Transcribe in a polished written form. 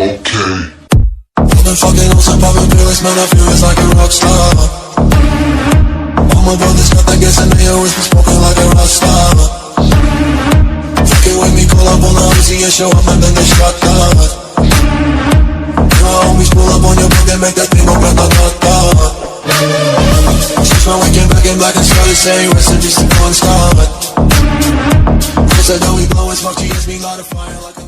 Okay. I've been fucking on some poppin' feelings, man, I feel it's like a rock star. All my brothers got that gas and they always be smoking like a rock star. Fucking with me, call up on the Uzi and show up and then they shot down. My homies pull up on your block and make that thing go grata-ta-ta. Since my weekend back in black and started saying rest in peace to Bon Scott. Cause I know we blowin' smoke, she gets me light a fire like a